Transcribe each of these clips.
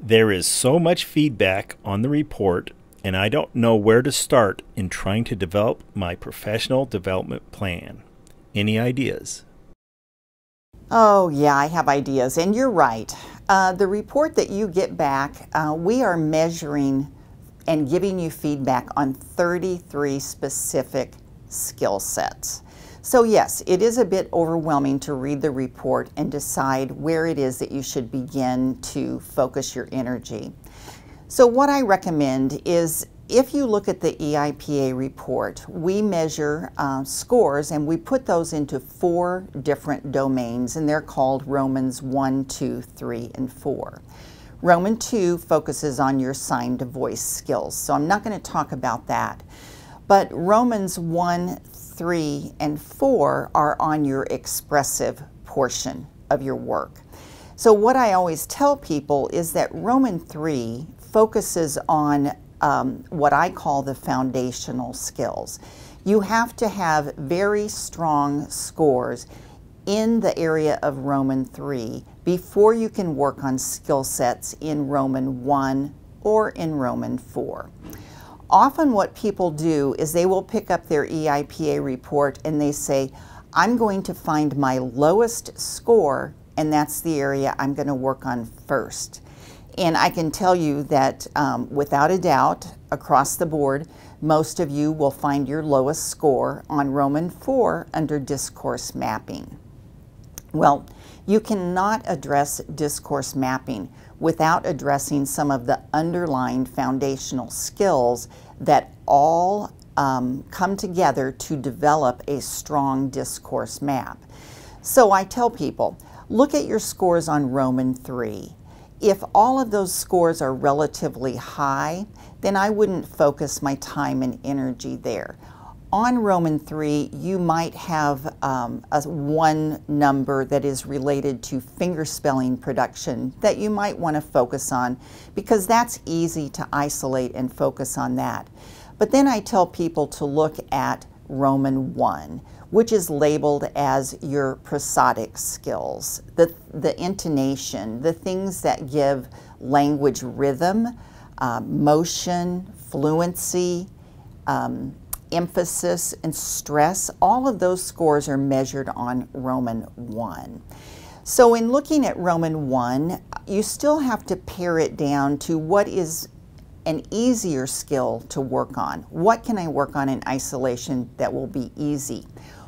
There is so much feedback on the report, and I don't know where to start in trying to develop my professional development plan. Any ideas? Oh yeah, I have ideas, and you're right. The report that you get back, we are measuring and giving you feedback on 33 specific skill sets. So yes, it is a bit overwhelming to read the report and decide where it is that you should begin to focus your energy. So what I recommend is, if you look at the EIPA report, we measure scores, and we put those into 4 different domains, and they're called Romans 1, 2, 3, and 4. Roman 2 focuses on your sign to voice skills, so I'm not going to talk about that. But Romans 1, 3, and 4 are on your expressive portion of your work. So what I always tell people is that Roman 3 focuses on what I call the foundational skills. You have to have very strong scores in the area of Roman 3 before you can work on skill sets in Roman 1 or in Roman 4. Often what people do is they will pick up their EIPA report and they say, I'm going to find my lowest score, and that's the area I'm going to work on first. And I can tell you that without a doubt, across the board, most of you will find your lowest score on Roman 4 under discourse mapping. Well, you cannot address discourse mapping without addressing some of the underlying foundational skills that all come together to develop a strong discourse map. So I tell people, look at your scores on Roman 3. If all of those scores are relatively high, then I wouldn't focus my time and energy there. On Roman 3, you might have one number that is related to fingerspelling production that you might want to focus on, because that's easy to isolate and focus on that. But then I tell people to look at Roman 1, which is labeled as your prosodic skills, the intonation, the things that give language rhythm, motion, fluency, emphasis, and stress. All of those scores are measured on Roman 1. So in looking at Roman 1, you still have to pare it down to what is an easier skill to work on. What can I work on in isolation that will be easy?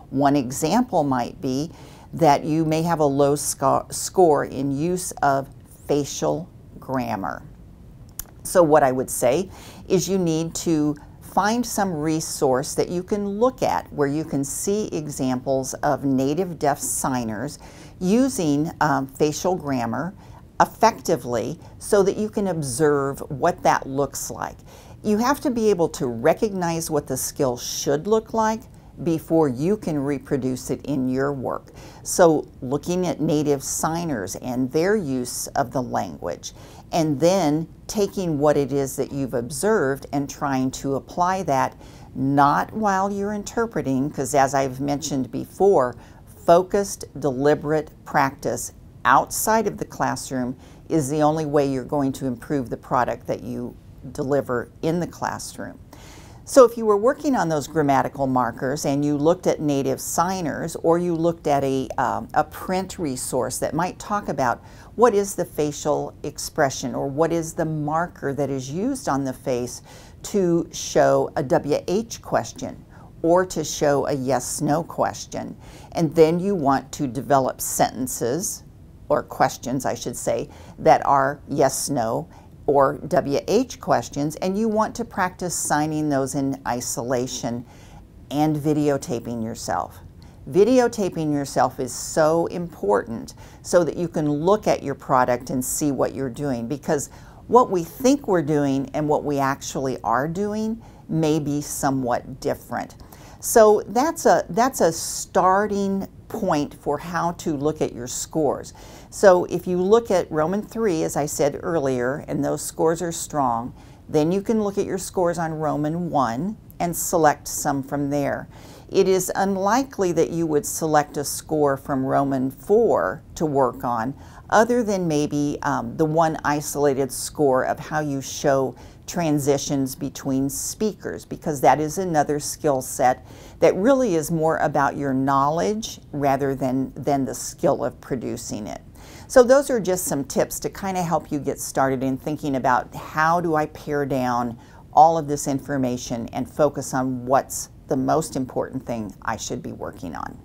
One example might be that you may have a low score in use of facial grammar. So what I would say is you need to find some resource that you can look at where you can see examples of native deaf signers using facial grammar effectively, so that you can observe what that looks like. You have to be able to recognize what the skill should look like before you can reproduce it in your work. So looking at native signers and their use of the language, and then taking what it is that you've observed and trying to apply that, not while you're interpreting, because as I've mentioned before, focused, deliberate practice outside of the classroom is the only way you're going to improve the product that you deliver in the classroom. So if you were working on those grammatical markers and you looked at native signers, or you looked at a print resource that might talk about what is the facial expression, or what is the marker that is used on the face to show a WH question or to show a yes/no question, and then you want to develop sentences, or questions I should say, that are yes/no or WH questions, and you want to practice signing those in isolation and videotaping yourself. Videotaping yourself is so important so that you can look at your product and see what you're doing, because what we think we're doing and what we actually are doing may be somewhat different. So that's a starting point for how to look at your scores. So if you look at Roman 3, as I said earlier, and those scores are strong, then you can look at your scores on Roman 1 and select some from there. It is unlikely that you would select a score from Roman 4 to work on, other than maybe the one isolated score of how you show transitions between speakers, because that is another skill set that really is more about your knowledge rather than the skill of producing it. So those are just some tips to kind of help you get started in thinking about how do I pare down all of this information and focus on what's the most important thing I should be working on.